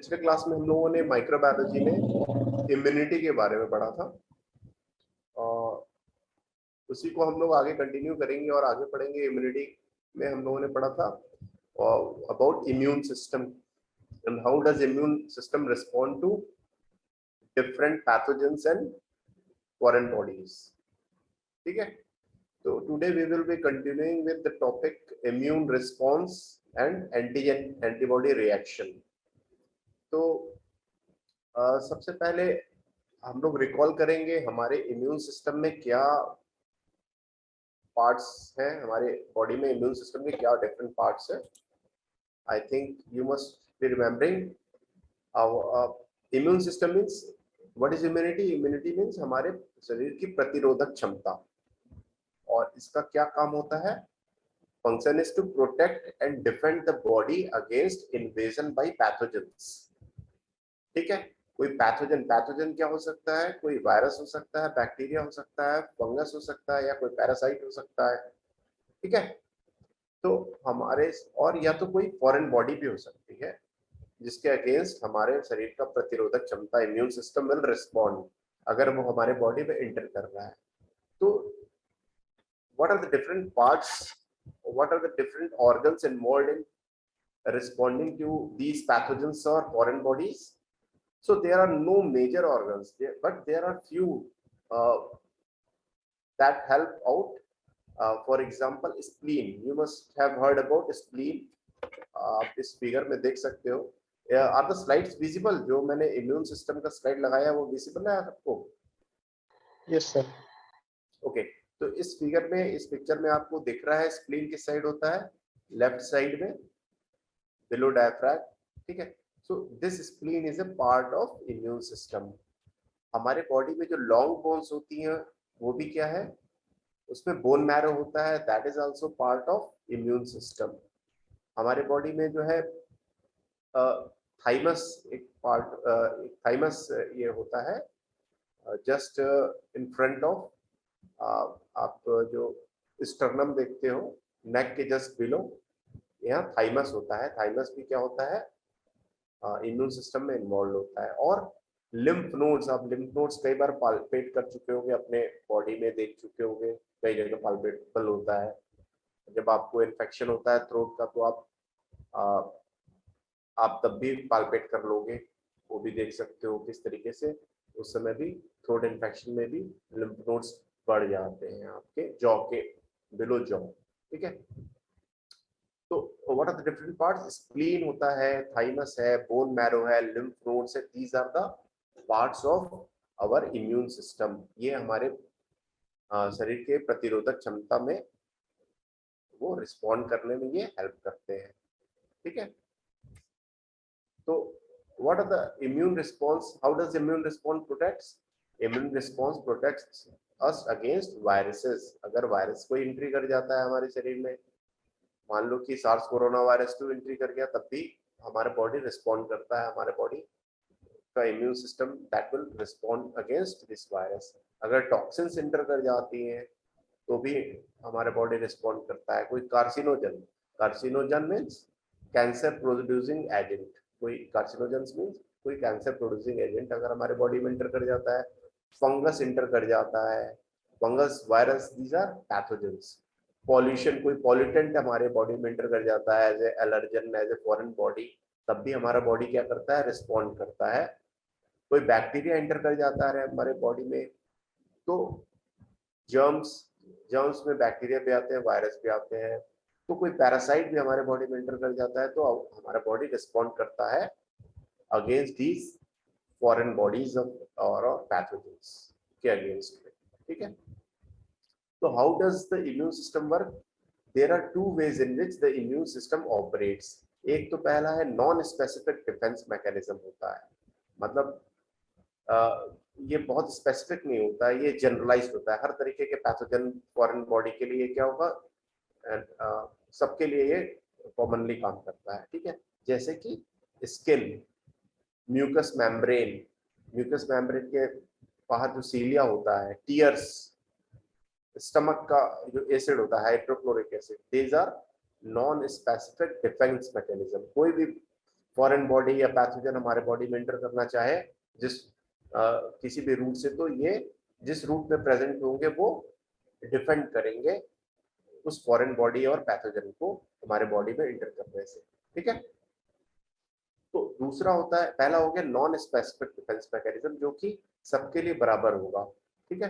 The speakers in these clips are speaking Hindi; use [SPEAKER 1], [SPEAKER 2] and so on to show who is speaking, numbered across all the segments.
[SPEAKER 1] पिछले क्लास में हम लोगों ने माइक्रोबायोलॉजी में इम्यूनिटी के बारे में पढ़ा था, और उसी को हम लोग आगे कंटिन्यू करेंगे और आगे पढ़ेंगे। इम्यूनिटी में हम लोगों ने पढ़ा था about immune system and how does immune system respond to different pathogens and foreign bodies. ठीक है, तो today we will be continuing with the topic immune response and antigen antibody reaction. तो सबसे पहले हम लोग रिकॉल करेंगे हमारे इम्यून सिस्टम में क्या पार्ट्स हैं, हमारे बॉडी में इम्यून सिस्टम में क्या डिफरेंट पार्ट्स हैं। I think you must be remembering immune system means what is immunity. Immunity means हमारे शरीर की प्रतिरोधक क्षमता, और इसका क्या काम होता है? Function is to protect and defend the body against invasion by pathogens. ठीक है, कोई पैथोजन क्या हो सकता है? कोई वायरस हो सकता है, बैक्टीरिया हो सकता है, फंगस हो सकता है, या कोई पैरासाइट हो सकता है। ठीक है, तो हमारे और या तो कोई फॉरेन बॉडी भी हो सकती है जिसके अगेंस्ट हमारे शरीर का प्रतिरोधक क्षमता इम्यून सिस्टम विल रिस्पॉन्ड अगर वो हमारे बॉडी में एंटर कर रहा है। तो what are the different parts, what are the different organs involved in responding to these pathogens or foreign bodies? So there are no major organs there, but there are few that help out. For example, spleen. You must have heard about spleen. आप इस फिगर में देख सकते हो। Are the slides visible? जो मैंने इम्यून सिस्टम का स्लाइड लगाया वो विजिबल है आपको?
[SPEAKER 2] Yes sir.
[SPEAKER 1] ओके, तो इस फिगर में, इस पिक्चर में आपको दिख रहा है स्प्लीन किस साइड होता है? लेफ्ट साइड में, बिलो डायफ्रैम। ठीक है, so this spleen is a part of immune system. हमारे बॉडी में जो लॉन्ग बोन्स होती हैं वो भी क्या है? उसमें बोन मैरो होता है, that is also part of immune system. हमारे बॉडी में जो है थाइमस एक पार्ट, थाइमस ये होता है जस्ट इन फ्रंट ऑफ, आप जो स्टर्नम देखते हो नेक के जस्ट बिलो, यहाँ थाइमस होता है। थाइमस भी क्या होता है? इम्यून सिस्टम में इन्वॉल्व होता है। और लिम्फ नोड्स, आप लिम्फ नोड्स कई बार पाल्पेट कर चुके होंगे, अपने बॉडी में देख चुके होंगे, कई जगह पाल्पेबल होता है। जब आपको इन्फेक्शन होता है थ्रोट का तो आप तब भी पाल्पेट कर लोगे, वो भी देख सकते हो किस तरीके से। उस समय भी थ्रोट इन्फेक्शन में भी लिम्फ नोड्स बढ़ जाते हैं आपके जॉ के बिलो जॉ। ठीक है, तो what are the different parts? Spleen होता है, थाइमस है, बोन मैरो है, लिम्फ नोड्स है। These are the parts of our immune system. ये हमारे शरीर के प्रतिरोधक क्षमता में वो रिस्पॉन्ड करने में ये हेल्प करते हैं। ठीक है, तो what are the immune response? How does immune response protects? Immune response protects us against viruses. अगर वायरस कोई एंट्री कर जाता है हमारे शरीर में, मान लो कि सार्स कोरोना वायरस 2 एंट्री कर गया, तब भी हमारा बॉडी रिस्पॉन्ड करता है। हमारे बॉडी का immune system that will respond against this virus. अगर टॉक्सिन्स एंटर कर जाती हैं तो भी हमारा बॉडी रिस्पॉन्ड करता है। कोई carcinogen, carcinogen means cancer producing agent, कोई कार्सिनोजेंस मीन्स कोई कैंसर प्रोड्यूसिंग एजेंट अगर हमारे बॉडी में एंटर कर जाता है। फंगस एंटर कर जाता है, fungus, virus, these are pathogens. Pollution, कोई पॉल्यूटेंट हमारे बॉडी में एंटर कर जाता है as a allergen, as a foreign body, तब भी हमारा बॉडी क्या करता है? रिस्पॉन्ड करता है। कोई बैक्टीरिया एंटर कर जाता है हमारे बॉडी में, तो जर्म्स, जर्म्स में बैक्टीरिया भी आते हैं, वायरस भी आते हैं। तो कोई पैरासाइट भी हमारे बॉडी में एंटर कर जाता है तो हमारा बॉडी रिस्पॉन्ड करता है अगेंस्ट दीज फॉरेन बॉडीज और पैथोजेंस के अगेंस्ट में। ठीक है, तो how does the immune system work? There are two ways in which the immune system operates. एक तो पहला है नॉन स्पेसिफिक डिफेंस मैकेनिज्म होता है, मतलब ये बहुत स्पेसिफिक नहीं होता है, ये जनरलाइज्ड होता है। हर तरीके के पैथोजन फॉरेन बॉडी के लिए क्या होगा? सबके लिए ये कॉमनली काम करता है। ठीक है, जैसे कि skin, mucus membrane, mucus membrane के बाहर जो सीलिया होता है, टीयर्स, स्टमक का जो एसिड होता है hydrochloric acid, these are non specific defence mechanism. कोई भी फॉरेन बॉडी या पैथोजन हमारे बॉडी में एंटर करना चाहे जिस किसी भी रूट से, तो ये जिस रूट में प्रेजेंट होंगे वो डिफेंड करेंगे उस फॉरेन बॉडी और पैथोजन को हमारे बॉडी में एंटर करने से। ठीक है, तो दूसरा होता है, पहला हो गया नॉन स्पेसिफिक डिफेंस मैकेनिज्म, जो कि सबके लिए बराबर होगा। ठीक है,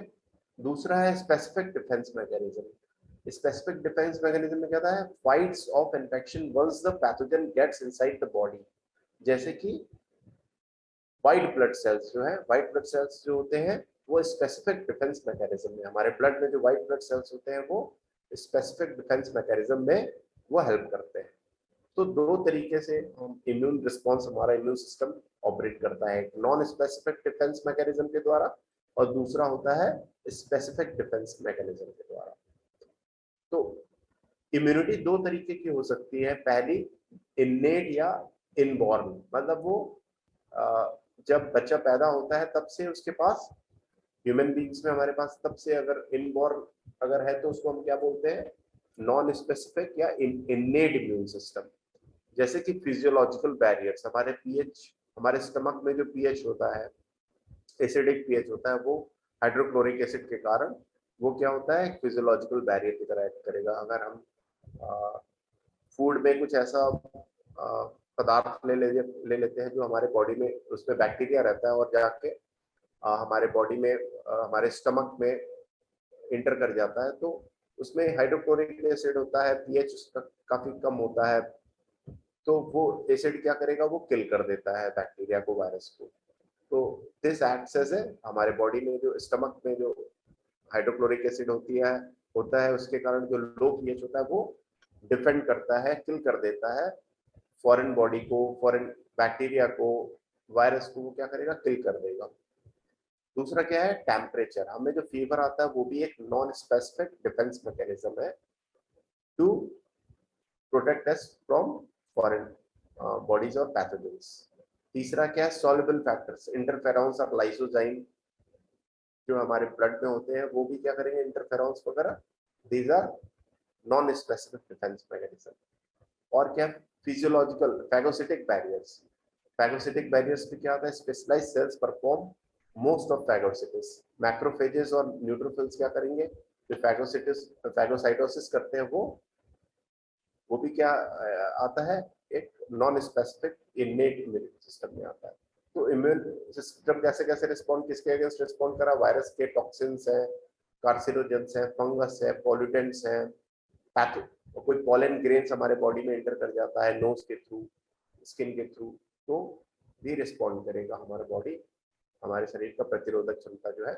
[SPEAKER 1] दूसरा है specific defence mechanism. Specific defence mechanism में क्या होता है, fights off infection once the pathogen gets inside the body. जैसे कि व्हाइट ब्लड सेल्स जो है, व्हाइट ब्लड सेल्स जो होते हैं वो स्पेसिफिक डिफेंस मैकेनिज्म में, हमारे ब्लड में जो व्हाइट ब्लड सेल्स होते हैं वो स्पेसिफिक डिफेंस मैकेनिज्म में वो हेल्प करते हैं। तो दो तरीके से हम इम्यून रिस्पॉन्स, हमारा इम्यून सिस्टम ऑपरेट करता है, नॉन स्पेसिफिक डिफेंस मैकेनिज्म के द्वारा और दूसरा होता है स्पेसिफिक डिफेंस मैकेनिज्म के द्वारा। तो इम्यूनिटी दो तरीके की हो सकती है, पहली इननेट या इनबॉर्न, मतलब वो जब बच्चा पैदा होता है तब से उसके पास, ह्यूमन बींग्स में हमारे पास तब से अगर इनबॉर्न अगर है तो उसको हम क्या बोलते हैं, नॉन स्पेसिफिक या इननेट इम्यून सिस्टम। जैसे कि फिजियोलॉजिकल बैरियर्स, हमारे पीएच, हमारे स्टमक में जो पीएच होता है, एसिडिक पीएच होता है, वो हाइड्रोक्लोरिक एसिड के कारण वो क्या होता है, फिजियोलॉजिकल बैरियर की तरह एक्ट करेगा। अगर हम फूड में कुछ ऐसा पदार्थ ले लेते हैं जो हमारे बॉडी में, उसमें बैक्टीरिया रहता है और जाके हमारे बॉडी में, हमारे स्टमक में इंटर कर जाता है, तो उसमें हाइड्रोक्लोरिक एसिड होता है, पीएच उसका काफी कम होता है, तो वो एसिड क्या करेगा, वो किल कर देता है बैक्टीरिया को, वायरस को। तो दिस एक्ट्स एज ए, हमारे बॉडी में जो स्टमक में जो हाइड्रोक्लोरिक एसिड होता है उसके कारण जो लो पीएच होता है वो डिफेंड करता है, किल कर देता है फॉरेन बॉडी को, फॉरेन बैक्टीरिया को, वायरस को, वो क्या करेगा, किल कर देगा। दूसरा क्या है, टेम्परेचर। हमें जो फीवर आता है वो भी एक नॉन स्पेसिफिक डिफेंस मैकेनिज्म है to protect us from foreign bodies और पैथोजेंस। तीसरा क्या है, सॉल्युबल फैक्टर्स, इंटरफेरॉन्स और लाइसोजाइम जो हमारे ब्लड में होते हैं वो भी क्या करेंगे, इंटरफेरॉन्स वगैरह, these are non specific defence mechanism. और क्या, physiological phagocytic barriers. Phagocytic barriers में क्या होता है, specialised cells perform most of phagocytosis. Macrophages और न्यूट्रोफिल्स क्या करेंगे, जो फैगोसाइटोसिस करते हैं, वो भी क्या आता है, एक non specific innate immune system में आता है। तो इम्यून सिस्टम कैसे कैसे रिस्पॉन्ड, किसके अगेंस्ट रिस्पॉन्ड करा, वायरस के, टॉक्सिन्स है, कार्सिनोजेंस है, फंगस है, पॉल्यूटेंट्स है, पैथो, कोई पॉलन ग्रेन्स हमारे बॉडी में एंटर कर जाता है नोज के थ्रू, स्किन के थ्रू, तो भी रिस्पॉन्ड करेगा हमारा बॉडी, हमारे शरीर का प्रतिरोधक क्षमता जो है,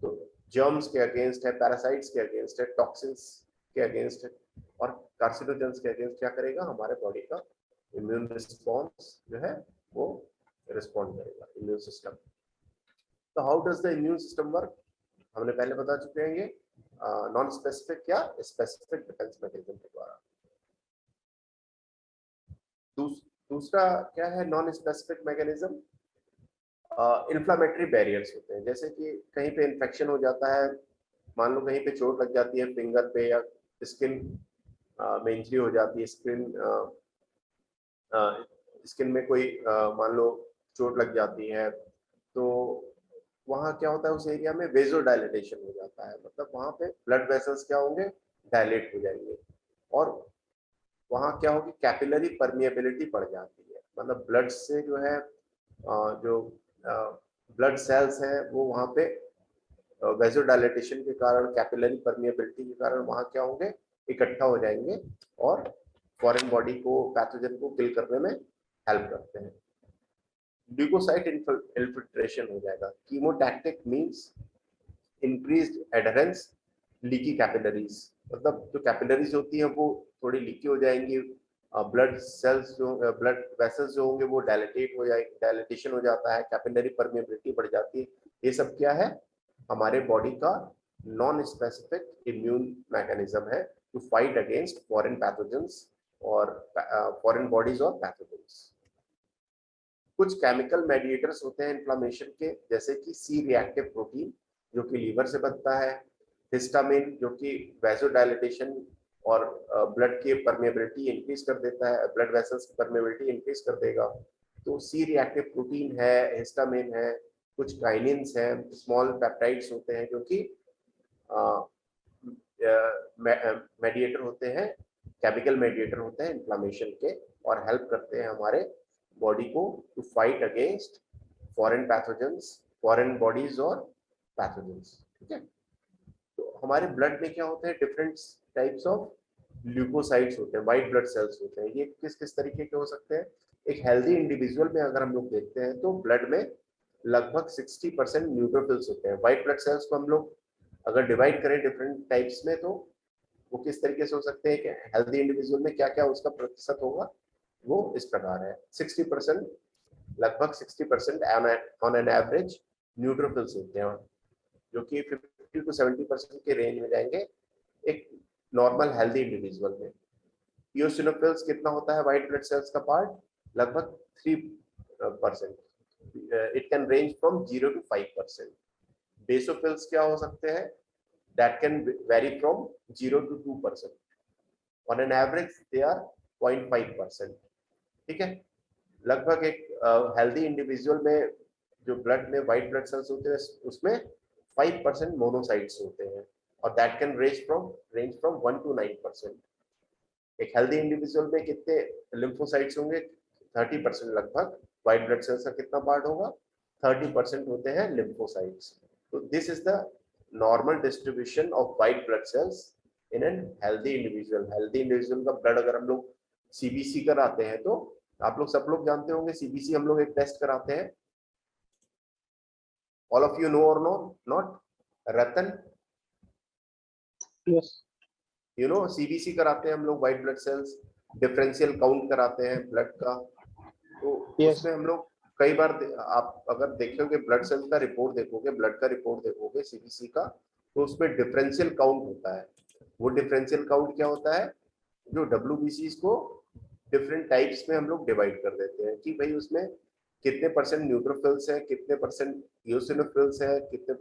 [SPEAKER 1] तो जर्म्स के अगेंस्ट है, पैरासाइट्स के अगेंस्ट है, टॉक्सिन्स के अगेंस्ट है और कार्सिनोजेंस के अगेंस्ट क्या करेगा, हमारे बॉडी का इम्यून रिस्पॉन्स जो है वो रिस्पॉन्ड करेगा, इम्यून सिस्टम। तो how does the immune system work, हमने पहले बता चुके हैं, ये नॉन स्पेसिफिक या स्पेसिफिक डिफेंस मैकेनिज्म के द्वारा। दूसरा क्या है, non specific mechanism, inflammatory barriers होते हैं। जैसे कि कहीं पे इन्फेक्शन हो जाता है, मान लो कहीं पे चोट लग जाती है फिंगर पे, या स्किन में इंजरी हो जाती है, स्किन में कोई मान लो चोट लग जाती है, तो वहाँ क्या होता है, उस एरिया में वेजो डायलिटेशन हो जाता है, मतलब वहाँ पे ब्लड वेसल्स क्या होंगे, डायलेट हो जाएंगे और वहाँ क्या होगी, कैपिलरी परमिएबिलिटी बढ़ जाती है, मतलब ब्लड से जो है जो ब्लड सेल्स हैं वो वहाँ पे वेजो डायलिटेशन के कारण, कैपिलरी परमिएबिलिटी के कारण वहाँ क्या होंगे, इकट्ठा हो जाएंगे और फॉरेन बॉडी को, पैथोजन को किल करने में हेल्प करते हैं। ल्यूकोसाइट इन्फिल्ट्रेशन हो जाएगा। Chemotactic means increased adherence, leaky capillaries, मतलब जो कैपिलरीज होती हैं वो थोड़ी लीकी हो जाएंगी, ब्लड सेल्स जो, ब्लड वेसल्स जो होंगे वो डायलिटेशन हो जाता है, कैपिलरी परमिएबिलिटी बढ़ जाती है। ये सब क्या है, हमारे बॉडी का नॉन स्पेसिफिक इम्यून मैकेनिज्म है to fight against foreign pathogens और फॉरेन बॉडीज और पैथोजेंस। कुछ केमिकल मेडिएटर्स होते हैं इन्फ्लामेशन के, जैसे कि सी रिएक्टिव प्रोटीन जो कि लीवर से बनता है, हिस्टामिन जो कि वैसोडायलिटेशन और ब्लड की परमेबिलिटी इंक्रीज कर देता है, ब्लड वेसल्स की परमेबिलिटी इंक्रीज कर देगा। तो सी रिएक्टिव प्रोटीन है, हिस्टामिन है, कुछ काइनिन्स है, स्मॉल पेप्टाइड्स होते हैं जो कि मेडिएटर होते हैं, केमिकल मेडिएटर होते हैं इन्फ्लामेशन के, और हेल्प करते हैं हमारे बॉडी को to fight against foreign pathogens, foreign bodies और पैथोजेंस। ठीक है, तो हमारे ब्लड में क्या होते हैं, डिफरेंट टाइप्स ऑफ ल्यूकोसाइट्स होते हैं, व्हाइट ब्लड सेल्स होते हैं। ये किस किस तरीके के हो सकते हैं? एक हेल्दी इंडिविजुअल में अगर हम लोग देखते हैं तो ब्लड में लगभग 60% न्यूट्रोफिल्स होते हैं। व्हाइट ब्लड सेल्स को हम लोग अगर डिवाइड करें डिफरेंट टाइप्स में, तो वो किस तरीके से हो सकते हैं कि हेल्दी इंडिविजुअल में क्या क्या उसका प्रतिशत होगा, वो इस प्रकार है। 60%, लगभग 60% ऑन एन एवरेज न्यूट्रोफिल्स होते हैं, जो कि 50 to 70% के रेंज में जाएंगे एक नॉर्मल हेल्दी इंडिविजुअल में। इओसिनोफिल्स कितना होता है व्हाइट ब्लड सेल्स का पार्ट? लगभग 3%। It can range from 0 to 5%। Basophils क्या हो सकते हैं? That can vary from 0 to 2%। On an average they are 0.5%। ठीक है, लगभग एक हेल्दी इंडिविजुअल में जो ब्लड में व्हाइट ब्लड सेल्स होते हैं उसमें 5% मोनोसाइट्स होते हैं, और that can range from 1 to 9%। एक हेल्दी इंडिविजुअल में कितने लिम्फोसाइट्स होंगे? 30% लगभग। व्हाइट ब्लड सेल्स का कितना पार्ट होगा? 30% होते हैं लिम्फोसाइट्स। तो this is the normal distribution of white blood sales in an healthy individual. Healthy individual का ब्लड अगर हम लोग सीबीसी कराते हैं, तो आप लोग सब लोग जानते होंगे सीबीसी हम लोग एक टेस्ट कराते हैं। All of you know or know not? Ratan,
[SPEAKER 2] Yes.
[SPEAKER 1] You know CBC कराते हैं हम लोग, white blood cells differential count कराते हैं ब्लड का। तो
[SPEAKER 2] Yes.
[SPEAKER 1] उसमें हम लोग कई बार आप अगर देखोगे ब्लड सेल का रिपोर्ट देखोगे, ब्लड का रिपोर्ट देखोगे सीबीसी का, तो उसमें डिफरेंशियल काउंट होता है। वो डिफरेंशियल काउंट क्या होता है? जो डब्ल्यूबीसी को डिफरेंट टाइप्स में हम लोग डिवाइड कर देते हैं कि भाई उसमें कितने परसेंट न्यूट्रोफिल्स है, कितने परसेंट इओसिनोफिल्स है, कितने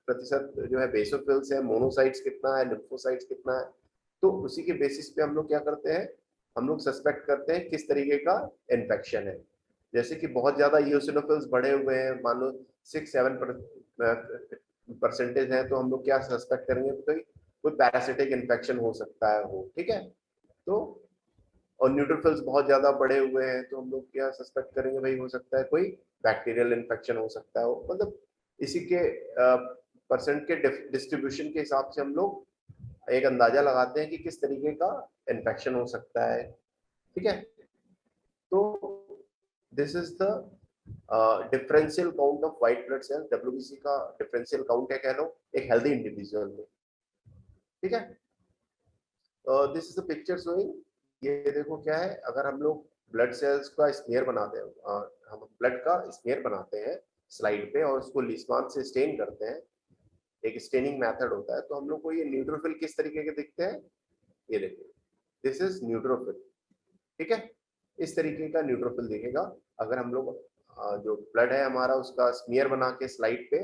[SPEAKER 1] प्रतिशत जो है बेसोफिल्स है, मोनोसाइट्स कितना है, लिम्फोसाइट्स कितना है। तो उसी के बेसिस पे हम लोग क्या करते हैं, हम लोग सस्पेक्ट करते हैं किस तरीके का इन्फेक्शन है। जैसे कि बहुत ज्यादा इओसिनोफिल्स बढ़े हुए हैं, मान लो 6-7 परसेंटेज है, तो हम लोग क्या सस्पेक्ट करेंगे? तो कोई पैरासिटिक इन्फेक्शन हो सकता है हो। ठीक है, तो और न्यूट्रोफिल्स बहुत ज्यादा बढ़े हुए हैं, तो हम लोग क्या सस्पेक्ट करेंगे? भाई हो सकता है कोई बैक्टीरियल इन्फेक्शन हो सकता है। मतलब इसी के परसेंट के डिस्ट्रीब्यूशन के हिसाब से हम लोग एक अंदाजा लगाते हैं कि किस तरीके का इन्फेक्शन हो सकता है। ठीक है, तो this is the differential count of white blood sales. WBC का डिफरेंशियल काउंट है कह लो एक हेल्दी इंडिविजुअल में। ठीक है, this is the picture showing. ये देखो क्या है, अगर हम लोग ब्लड सेल्स का स्मेयर बनाते हैं, हम ब्लड का स्मेयर बनाते हैं स्लाइड पे और उसको लिस्मान से स्टेन करते हैं, एक स्टेनिंग मेथड होता है, तो हम लोग को ये न्यूट्रोफिल किस तरीके के दिखते हैं? ये देखिए, दिस इज न्यूट्रोफिल। ठीक है, इस तरीके का न्यूट्रोफिल दिखेगा अगर हम लोग जो ब्लड है हमारा उसका स्मीयर बना के स्लाइड पे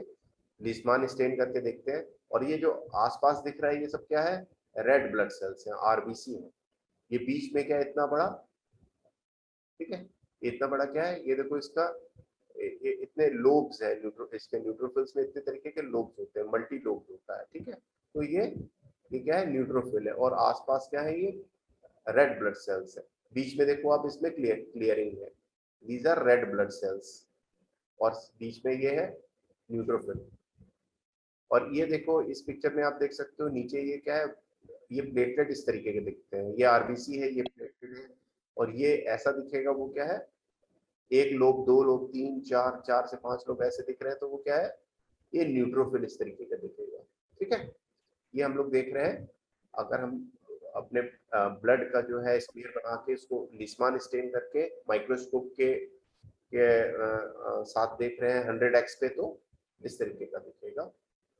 [SPEAKER 1] लिस्मान स्टेन करके देखते हैं। और ये जो आसपास दिख रहा है ये सब क्या है? रेड ब्लड सेल्स हैं, आरबीसी हैं। ये बीच में क्या है इतना बड़ा? ठीक है, इतना बड़ा क्या है? ये देखो इसका इतने लोब्स है, इसके न्यूट्रोफिल्स में इतने तरीके के लोब्स होते हैं, मल्टी लोब होता है। ठीक है, तो ये क्या है? न्यूट्रोफिल है। और आसपास क्या है? ये रेड ब्लड सेल्स है। बीच में देखो आप, इसमें क्लियरिंग है, these are red blood cells, और बीच में ये है न्यूट्रोफिल। और ये देखो इस पिक्चर में आप देख सकते हो नीचे ये क्या है? ये प्लेटलेट इस तरीके के दिखते हैं, ये आरबीसी है, ये प्लेटलेट है। और ये ऐसा दिखेगा, वो क्या है? एक लोब, दो लोब, तीन, चार, 4 से 5 लोब ऐसे दिख रहे हैं, तो वो क्या है? ये न्यूट्रोफिल इस तरीके का दिखेगा। ठीक है, ये हम लोग देख रहे हैं अगर हम अपने ब्लड का जो है स्मीयर बना के इसको लिस्मान स्टेन करके माइक्रोस्कोप के साथ देख रहे हैं 100x पे, तो इस तरीके का दिखेगा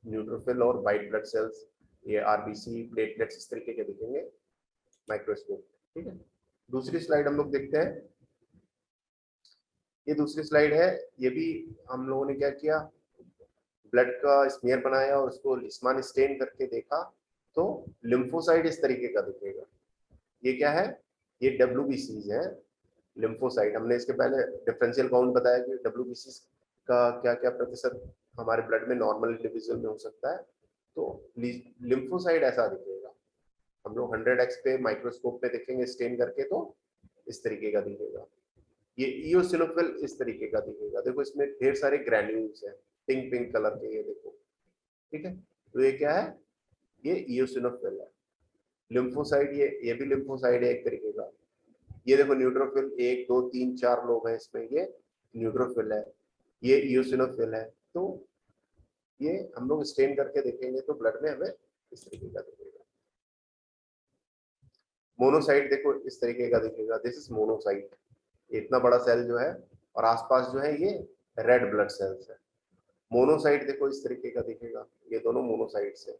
[SPEAKER 1] न्यूट्रोफिल और वाइट ब्लड सेल्स, ये आरबीसी प्लेटलेट्स इस तरीके के दिखेंगे माइक्रोस्कोप। ठीक है, दूसरी स्लाइड हम लोग देखते हैं। ये दूसरी स्लाइड है, ये भी हम लोगों ने क्या किया, ब्लड का स्मीयर बनाया और उसको लिस्मान स्टेन करके देखा तो लिम्फोसाइट इस तरीके का दिखेगा। ये क्या है? ये WBCs है, लिम्फोसाइट। हमने इसके पहले डिफरेंशियल काउंट बताया कि WBCs का क्या क्या प्रतिशत हमारे ब्लड में नॉर्मल इंडिविजुअल में हो सकता है। तो लिम्फोसाइट ऐसा दिखेगा। हम लोग 100x पे माइक्रोस्कोप पे देखेंगे स्टेन करके तो इस तरीके का दिखेगा। ये इयोसिनोफिल इस तरीके का दिखेगा। देखो इसमें ढेर सारे ग्रैन्यूल्स हैं पिंक पिंक कलर के, ये देखो, ठीक है। तो ये क्या है? ये इयोसिनोफिल है। लिम्फोसाइट, ये भी लिम्फोसाइट है एक तरीके का। ये देखो न्यूट्रोफिल, 1 2 3 4 लोग हैं इसमें, ये न्यूट्रोफिल है, ये इयोसिनोफिल है। तो ये हम लोग स्टेन करके देखेंगे तो ब्लड में हमें इस तरीके का दिखेगा। मोनोसाइट देखो इस तरीके का दिखेगा, दिस इज मोनोसाइट। इतना बड़ा सेल जो है और आसपास जो है ये रेड ब्लड सेल्स है। मोनोसाइट देखो इस तरीके का दिखेगा, ये दोनों मोनोसाइट्स है।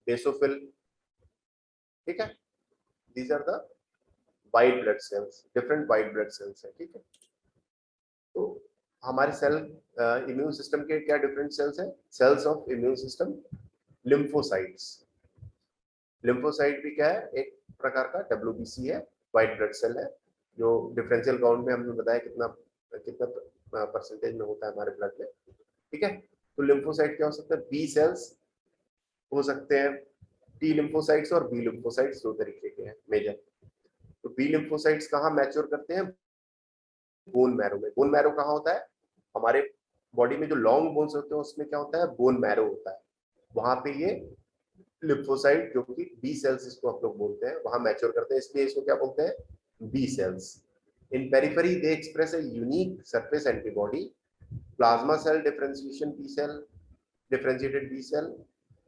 [SPEAKER 1] बेसोफिल, ठीक है, these are the white blood cells, different white blood cells है, ठीक है। तो हमारे सेल इम्यून सिस्टम के क्या डिफरेंट सेल्स हैं? Cells of immune system, lymphocytes. Lymphocyte भी क्या है? एक प्रकार का WBC है, वाइट ब्लड सेल है, जो डिफरेंशियल काउंट में हमने बताया कितना कितना परसेंटेज में होता है हमारे ब्लड में, ठीक है। तो लिम्फोसाइट क्या हो सकता है? बी सेल्स हो सकते हैं, टी लिम्फोसाइट्स और बी लिम्फोसाइट्स, दो तरीके के हैं मेजर। तो बी लिम्फोसाइट्स कहाँ मैच्योर करते हैं? बोन मैरो में। बोन मैरो कहाँ होता है? हमारे बॉडी में जो लॉन्ग बोन्स होते हैं उसमें क्या होता है? बोन मैरो होता है। वहां पे ये लिम्फोसाइट, जो कि बी सेल्स इसको हम लोग बोलते हैं, वहां मैच्योर करते हैं, इसलिए इसको क्या बोलते हैं? B cells. In periphery they express a unique surface antibody, plasma cell differentiation B cell, differentiated B cell,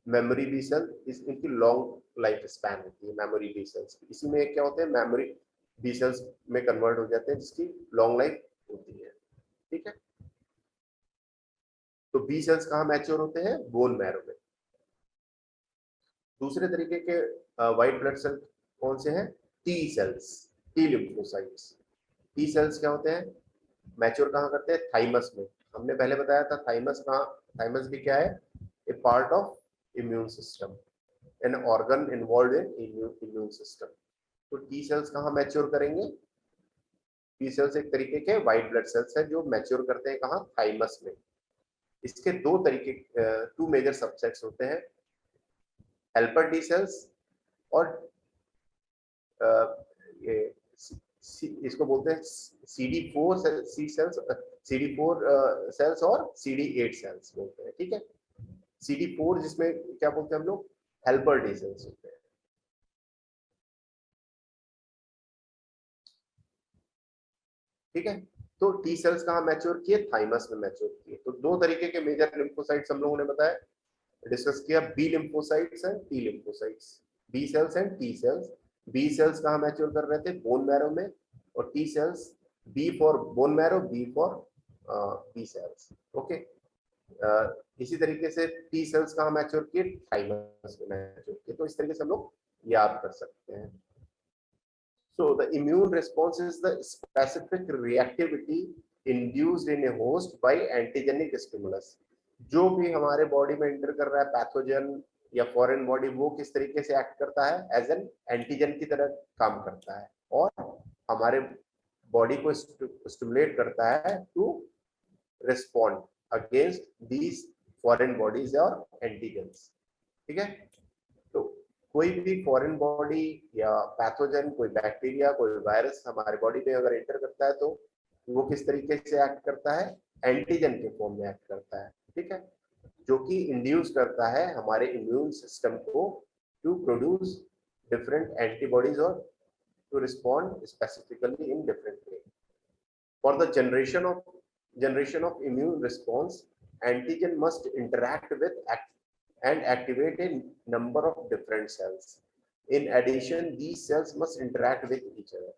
[SPEAKER 1] memory B cell, इनकी लॉन्ग लाइफ स्पैन होती है मेमोरी बी सेल्स। इसी में क्या होते हैं? मेमोरी बी सेल्स में कन्वर्ट हो जाते हैं, जिसकी लॉन्ग लाइफ होती है, ठीक है। तो बी सेल्स कहाँ मैच्योर होते हैं? बोन मैरो में। दूसरे तरीके के व्हाइट ब्लड सेल कौन से हैं? T cells, T lymphocytes. T cells क्या होते हैं? मैच्योर कहाँ करते हैं? थाइमस में। हमने पहले बताया था थाइमस कहाँ, थाइमस भी क्या है? A part of immune system, an organ involved in immune system. तो टी सेल्स कहाँ मैच्योर करेंगे? टी सेल्स एक तरीके के व्हाइट ब्लड सेल्स है जो मैच्योर करते हैं कहाँ? थाइमस में। इसके दो तरीके, टू मेजर सबसेट्स होते हैं, हेल्पर टी सेल्स और ये इसको बोलते हैं CD4 सेल्स, CD4 सेल्स और CD8 सेल्स बोलते हैं, ठीक है। CD4 जिसमें क्या बोलते हैं हम लोग? हेल्पर टी सेल्स होते हैं। ठीक है। तो टी सेल्स कहाँ मैच्योर किए? थाइमस में मैच्योर किए। तो दो तरीके के मेजर लिम्फोसाइट्स हम लोगों ने बताया, डिस्कस किया, B lymphocytes and T lymphocytes, B cells and T cells. B cells कहाँ मैच्योर कर रहे थे? बोन मैरो में। और T cells, B for bone marrow, B for B cells, okay. इसी तरीके से टी सेल्स कहाँ मैच्योर किए? थाइमस में मैच्योर किए। तो इस तरीके से हम लोग याद कर सकते हैं। So the immune response is the specific reactivity induced in a host by antigenic stimulus. जो भी हमारे बॉडी में एंटर कर रहा है पैथोजन या फॉरेन बॉडी, वो किस तरीके से एक्ट करता है? एज एन एंटीजन की तरह काम करता है और हमारे बॉडी को स्टिमुलेट करता है to respond against these foreign bodies और एंटीजन्स, ठीक है। तो कोई भी फॉरेन बॉडी या पैथोजन, कोई बैक्टीरिया, कोई वायरस हमारे बॉडी में अगर एंटर करता है तो वो किस तरीके से एक्ट करता है? एंटीजन के फॉर्म में एक्ट करता है, ठीक है, जो कि इंड्यूस करता है हमारे इम्यून सिस्टम को टू प्रोड्यूस डिफरेंट एंटीबॉडीज और to respond specifically in different way. For the generation of immune response, antigen must interact with and activate a number of different cells. In addition, these cells must interact with each other.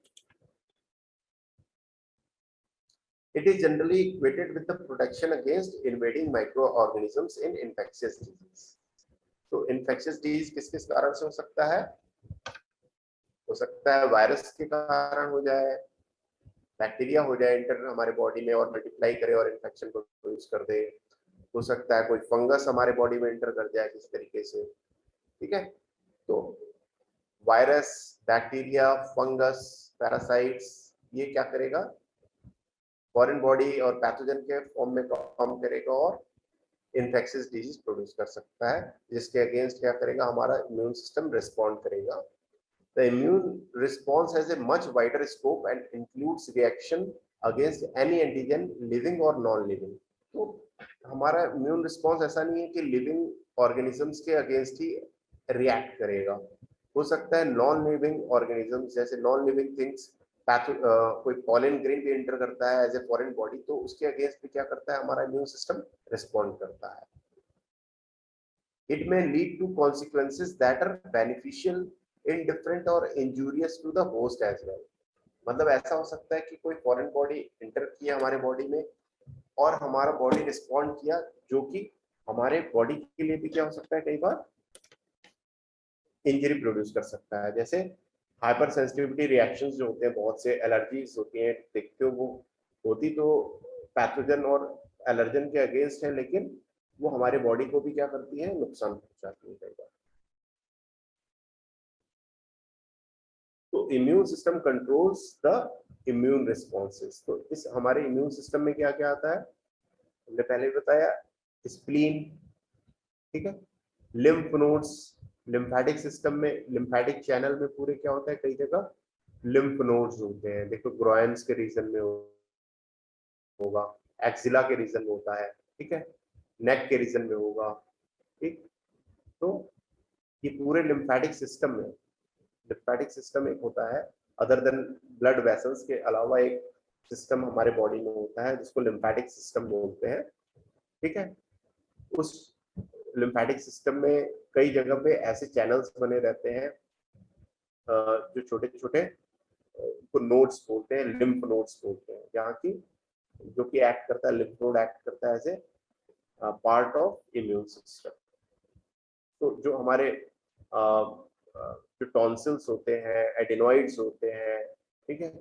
[SPEAKER 1] It is generally equated with the protection against invading microorganisms in infectious disease. तो infectious disease किस किस कारण से हो सकता है? हो सकता है वायरस के कारण हो जाए, बैक्टीरिया हो जाए इंटर हमारे बॉडी में और मल्टीप्लाई करे और इन्फेक्शन को प्रोड्यूस कर दे। हो सकता है कोई फंगस हमारे बॉडी में एंटर कर जाए किस तरीके से, ठीक है। तो वायरस, बैक्टीरिया, फंगस, पैरासाइट्स, ये क्या करेगा, फॉरेन बॉडी और पैथोजन के फॉर्म में काम करेगा और इन्फेक्शियस डिजीज प्रोड्यूस कर सकता है, जिसके अगेंस्ट क्या करेगा, हमारा इम्यून सिस्टम रिस्पॉन्ड करेगा। The immune response has a much wider scope and includes reaction against any antigen living और नॉन लिविंग। तो हमारा इम्यून रिस्पॉन्स ऐसा नहीं है कि लिविंग ऑर्गेनिजम्स के अगेंस्ट ही रिएक्ट करेगा, हो सकता है नॉन लिविंग ऑर्गेनिजम्स, जैसे नॉन लिविंग थिंग्स, कोई पॉलन ग्रेन भी एंटर करता है एज ए फॉरेन बॉडी, तो उसके अगेंस्ट भी क्या करता है, हमारा इम्यून सिस्टम रिस्पॉन्ड करता है। It may lead to consequences that are beneficial, indifferent or injurious to the host as well. मतलब ऐसा हो सकता है कि कोई फॉरेन बॉडी इंटर किया हमारे बॉडी में और हमारा बॉडी रिस्पॉन्ड किया, जो कि हमारे बॉडी के लिए भी क्या हो सकता है, कई बार इंजरी प्रोड्यूस कर सकता है। जैसे हाइपर सेंसिटिविटी रिएक्शंस जो होते हैं, बहुत से एलर्जीज होती हैं, देखते हो वो होती तो पैथोजन और एलर्जन के अगेंस्ट है, लेकिन वो हमारे बॉडी को भी क्या करती है, नुकसान पहुंचाती है कई बार। तो immune system controls the immune responses. तो इस हमारे इम्यून सिस्टम में क्या क्या आता है, हमने पहले भी बताया, स्प्लीन, ठीक है, लिम्फ नोड्स, लिम्फेटिक सिस्टम में, लिम्फेटिक चैनल में पूरे क्या होता है, कई जगह लिम्फ नोड्स होते हैं। देखो ग्रोइन्स के रीजन में होगा, एक्सिला के रीजन में होता है, ठीक है, नेक के रीजन में होगा, ठीक। तो ये पूरे लिम्फेटिक सिस्टम में, लिम्फेटिक सिस्टम एक होता है, अदर देन ब्लड वेसल्स के अलावा एक सिस्टम हमारे बॉडी में होता है जिसको लिम्फेटिक सिस्टम बोलते हैं, ठीक है। उस लिम्फेटिक सिस्टम में कई जगह पे ऐसे चैनल्स बने रहते हैं जो छोटे छोटे को नोड्स बोलते हैं, लिम्फ नोड्स बोलते हैं, जहाँ की जो कि एक्ट करता है, लिम्फ नोड एक्ट करता है as a part of immune system. तो जो हमारे जो टॉन्सिल्स होते हैं, एडिनॉइड्स होते हैं, ठीक है,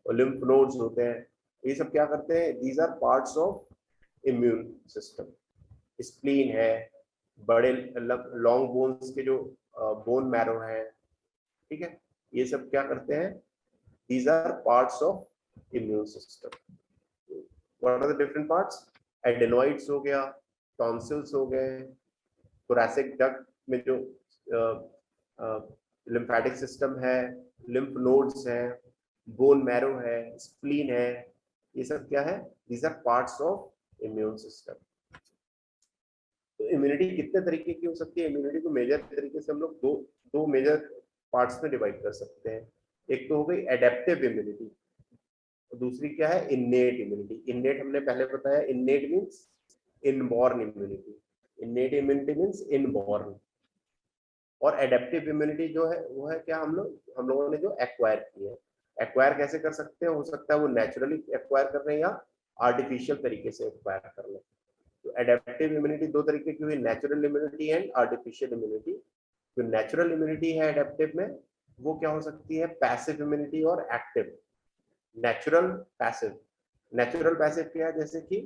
[SPEAKER 1] और लिम्फ नोड्स होते हैं, ये सब क्या करते हैं, these are parts of immune system. Spleen है, बड़े लॉन्ग बोन्स के जो बोन मैरो है, ठीक है, ये सब क्या करते हैं, these are parts of immune system. What are the different parts, adenoids हो गया, टॉन्सिल्स हो गए, थोरैसिक डक्ट में जो लिम्फेटिक सिस्टम है, लिम्फ नोड्स है, बोन मैरो है, स्प्लीन है, ये सब क्या है, these are parts of immune system. तो इम्यूनिटी कितने तरीके की हो सकती है, इम्यूनिटी को मेजर तरीके से हम लोग दो मेजर पार्ट्स में डिवाइड कर सकते हैं। एक तो हो गई एडेप्टिव इम्यूनिटी, दूसरी क्या है, इन्नेट इम्यूनिटी। इन्नेट हमने पहले बताया, innate means inborn immunity, innate immunity means inborn, और एडेप्टिव इम्यूनिटी जो है वो है क्या, हम लोगों ने जो एक्वायर की है। एक्वायर कैसे कर सकते हैं, हो सकता है वो नेचुरली एक्वायर कर रहे हैं या आर्टिफिशियल तरीके से एक्वायर कर रहे हैं। तो एडेप्टिव इम्यूनिटी दो तरीके की हुई, natural immunity and artificial immunity. जो नेचुरल इम्यूनिटी है एडेप्टिव में, वो क्या हो सकती है, पैसिव इम्यूनिटी और active. Natural passive, natural passive क्या है, जैसे कि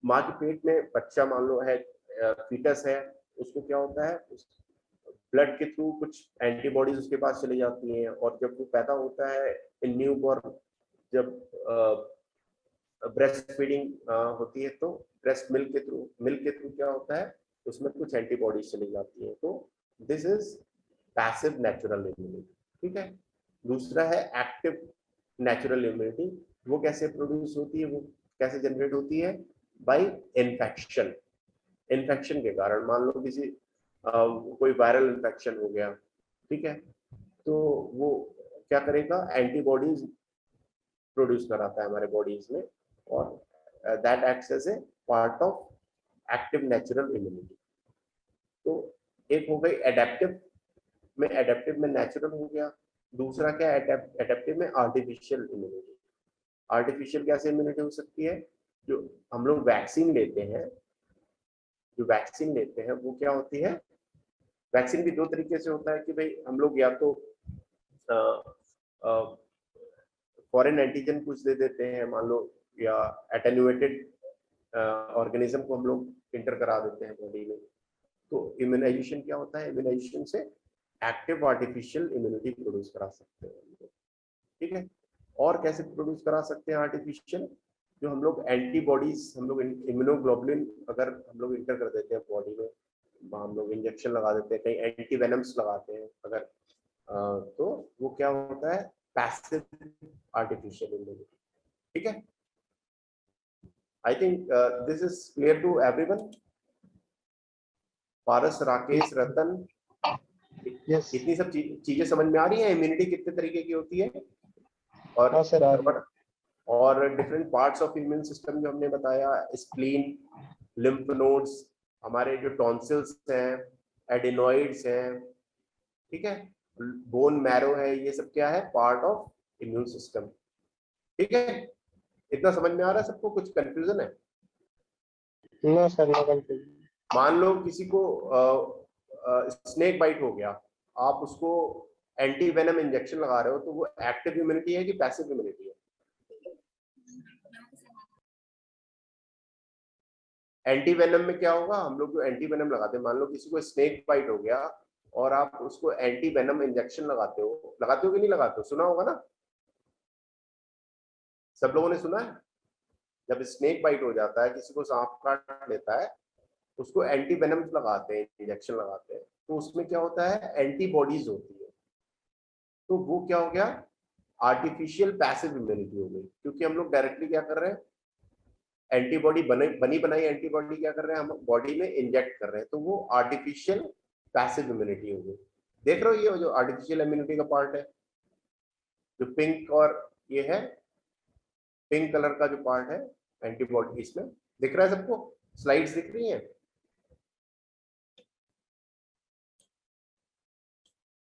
[SPEAKER 1] माँ के पेट में बच्चा मान लो है, फीटस है, उसको क्या होता है, ब्लड के थ्रू कुछ एंटीबॉडीज उसके पास चली जाती हैं, और जब वो पैदा होता है इन न्यू बॉर्न, जब ब्रेस्ट फीडिंग होती है, तो ब्रेस्ट मिल्क के थ्रू क्या होता है, उसमें कुछ एंटीबॉडीज चली जाती है। तो this is passive natural immunity, ठीक है। दूसरा है एक्टिव नेचुरल इम्यूनिटी। वो कैसे प्रोड्यूस होती है, वो कैसे जनरेट होती है, बाय इन्फेक्शन। इन्फेक्शन के कारण, मान लो किसी कोई वायरल इन्फेक्शन हो गया, ठीक है, तो वो क्या करेगा, एंटीबॉडीज प्रोड्यूस कराता है हमारे बॉडीज में, और that acts as a part of active natural immunity. तो एक हो गई एडेप्टिव में नेचुरल हो गया। दूसरा क्या, एडेप्टिव में आर्टिफिशियल इम्यूनिटी। आर्टिफिशियल कैसे इम्यूनिटी हो सकती है, जो हम लोग वैक्सीन लेते हैं, वो क्या होती है, वैक्सीन भी दो तरीके से होता है कि भाई हम लोग या तो फॉरेन एंटीजन कुछ दे देते हैं मान लो, या एटेन्यूएटेड ऑर्गेनिज्म को हम लोग इंटर करा देते हैं बॉडी में, तो इम्यूनाइजेशन क्या होता है, इम्यूनाइजेशन से एक्टिव आर्टिफिशियल इम्यूनिटी प्रोड्यूस करा सकते हैं हम लोग, ठीक है। और कैसे प्रोड्यूस करा सकते हैं आर्टिफिशियल, जो हम लोग एंटीबॉडीज, हम लोग इम्यूनोग्लोबुलिन अगर हम लोग इंटर कर देते हैं बॉडी में, हम लोग इंजेक्शन लगा देते हैं, कहीं एंटी वेनम्स लगाते हैं अगर, तो वो क्या होता है, पैसिव आर्टिफिशियल इम्यूनिटी, ठीक है। I think this is clear to everyone. Paras, Rakesh, Ratan,
[SPEAKER 2] yes.
[SPEAKER 1] इतनी सब चीजें समझ में आ रही है, इम्यूनिटी कितने तरीके की होती है, और
[SPEAKER 2] हाँ सर, आ रही है।
[SPEAKER 1] और different parts of immune system जो हमने बताया, स्प्लीन, लिम्फ नोड्स, हमारे जो टॉन्सिल्स हैं, एडिनॉइड्स हैं, ठीक है, बोन मैरो है, ये सब क्या है, पार्ट ऑफ इम्यून सिस्टम, ठीक है। इतना समझ में आ रहा है सबको, कुछ कंफ्यूजन है?
[SPEAKER 2] No sir, no confusion.
[SPEAKER 1] मान लो किसी को स्नेक बाइट हो गया, आप उसको एंटी वेनम इंजेक्शन लगा रहे हो, तो वो एक्टिव इम्यूनिटी है कि पैसिव इम्यूनिटी है? एंटी वेनम में क्या होगा, हम लोग जो एंटी वेनम लगाते हैं, मान लो किसी को स्नेक बाइट हो गया और आप उसको एंटी वेनम इंजेक्शन लगाते हो कि नहीं लगाते हो, सुना होगा ना, सब लोगों ने सुना है। जब स्नेक बाइट हो जाता है, किसी को सांप काट लेता है, उसको एंटी वेनम लगाते हैं, इंजेक्शन लगाते हैं, तो उसमें क्या होता है, एंटीबॉडीज होती है, तो वो क्या हो गया, आर्टिफिशियल पैसिव इम्यूनिटी हो गई, क्योंकि हम लोग डायरेक्टली क्या कर रहे हैं, एंटीबॉडी बनी बनाई एंटीबॉडी क्या कर रहे हैं, हम बॉडी में इंजेक्ट कर रहे हैं, तो वो आर्टिफिशियल पैसिव इम्यूनिटी हो गई। देख रहे हो, ये जो आर्टिफिशियल इम्यूनिटी का पार्ट है, जो पिंक और ये है, पिंक कलर का जो पार्ट है एंटीबॉडी, इसमें दिख रहा है सबको, स्लाइड्स दिख रही हैं,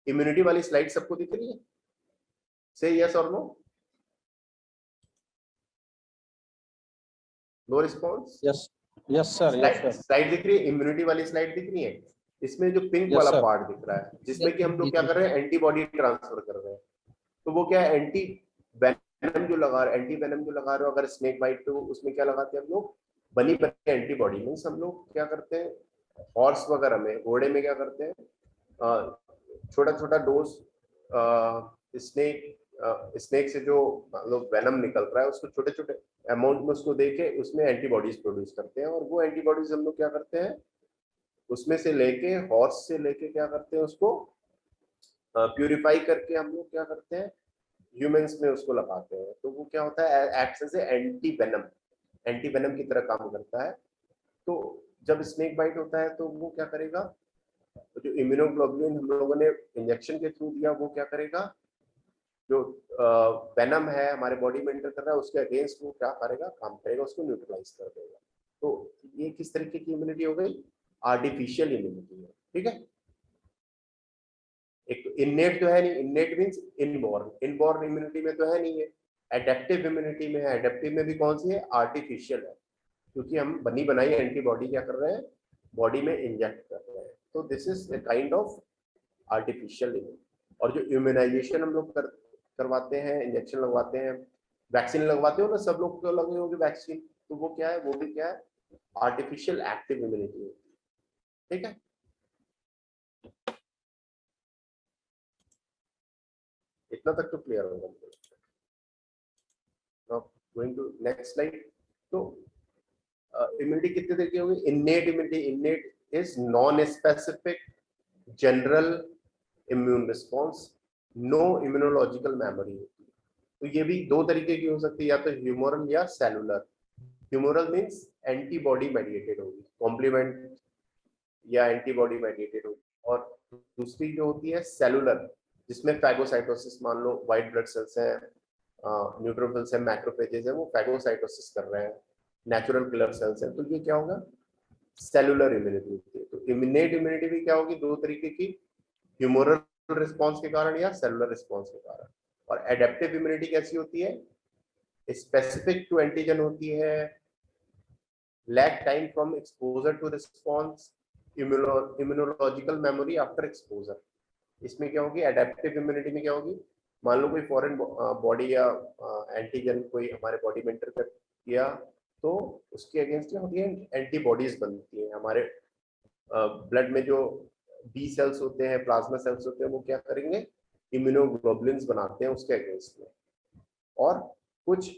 [SPEAKER 1] इम्यूनिटी वाली स्लाइड सबको दिख रही है, से यस और no, no response?
[SPEAKER 3] Yes, yes sir, yes sir,
[SPEAKER 1] slide दिख रही है, इम्यूनिटी वाली स्लाइड दिख रही है, इसमें जो पिंक
[SPEAKER 3] यस
[SPEAKER 1] वाला
[SPEAKER 3] सर,
[SPEAKER 1] पार्ट दिख रहा है, जिसमें कि हम लोग क्या कर रहे हैं, एंटीबॉडी ट्रांसफर कर रहे हैं, तो वो क्या है, एंटी वेनम जो लगा रहे, एंटी वेनम जो लगा रहे हो अगर स्नेक बाइट, तो उसमें क्या लगाते हैं हम लोग, बनी बनी एंटीबॉडी। मीन्स हम लोग क्या करते हैं, हॉर्स वगैरह में, घोड़े में क्या करते हैं, छोटा छोटा डोज स्नेक स्नेक से जो मतलब वेनम निकल रहा है, उसको छोटे छोटे अमाउंट में उसको देके उसमें एंटीबॉडीज प्रोड्यूस करते हैं, और वो एंटीबॉडीज हम लोग क्या करते हैं, उसमें से लेके, हॉर्स से लेके क्या करते हैं, उसको प्यूरिफाई करके हम लोग क्या करते हैं, ह्यूमंस में उसको लगाते हैं, तो वो क्या होता है, acts as anti venom, anti venom की तरह काम करता है। तो जब स्नेक बाइट होता है, तो वो क्या करेगा, तो जो इम्यूनोग्लोबुलिन हम लोगों ने इंजेक्शन के थ्रू दिया, वो क्या करेगा, जो वेनम है हमारे बॉडी में एंटर कर रहा है, उसके अगेंस्ट वो क्या करेगा, काम करेगा, उसको न्यूट्रलाइज कर देगा। तो ये किस तरीके की इम्यूनिटी हो गई, आर्टिफिशियल इम्यूनिटी है, ठीक है। एक तो इननेट तो है नहीं, innate means inborn, inborn immunity में तो है नहीं है, एडेप्टिव इम्यूनिटी में है, एडेप्टिव में भी कौन सी है, आर्टिफिशियल है, क्योंकि हम बनी बनाई एंटीबॉडी क्या कर रहे हैं, बॉडी में इंजेक्ट कर रहे हैं, तो this is a kind of artificial immunity. और जो इम्यूनाइजेशन हम लोग करवाते हैं, इंजेक्शन लगवाते हैं, वैक्सीन लगवाते हो ना, सब लोग को लगे होंगे वैक्सीन, तो वो क्या है, वो भी क्या है, आर्टिफिशियल एक्टिव इम्यूनिटी होती है, ठीक है। इतना तक तो क्लियर होगा। Going to next slide. तो इम्यूनिटी कितने तरीके होगी, innate immunity, innate is non specific general immune response, no immunological memory होती है, तो ये भी दो तरीके की हो सकती है, या तो ह्यूमोरल या cellular. Humoral means antibody mediated होगी, कॉम्प्लीमेंट या एंटीबॉडी मेडिएटेड होगी, और दूसरी जो होती है सेलुलर, जिसमें फैगोसाइटोसिस, मान लो व्हाइट ब्लड सेल्स हैं, न्यूट्रोफिल्स हैं, मैक्रोफेजेस हैं, वो फैगोसाइटोसिस कर रहे हैं, नेचुरल किलर सेल्स हैं, तो ये क्या होगा, सेलुलर इम्यूनिटी होती है। तो इम्यूनेट इम्यूनिटी भी क्या होगी, दो तरीके की, ह्यूमोरल रिस्पॉन्स के कारण या सेलुलर रिस्पॉन्स के कारण। और एडेप्टिव इम्यूनिटी कैसी होती है, स्पेसिफिक टू एंटीजन होती है, lag time from exposure to response, immunological memory after exposure. इसमें क्या होगी, एडेप्टिव इम्यूनिटी में क्या होगी, मान लो कोई फॉरेन बॉडी या एंटीजन कोई हमारे बॉडी में एंटर कर किया, तो उसके अगेंस्ट क्या होती है, एंटीबॉडीज बनती हैं हमारे ब्लड में जो बी सेल्स होते हैं, प्लाज्मा सेल्स होते हैं, वो क्या करेंगे, इम्यूनोग्लोबुलिन्स बनाते हैं उसके अगेंस्ट में। और कुछ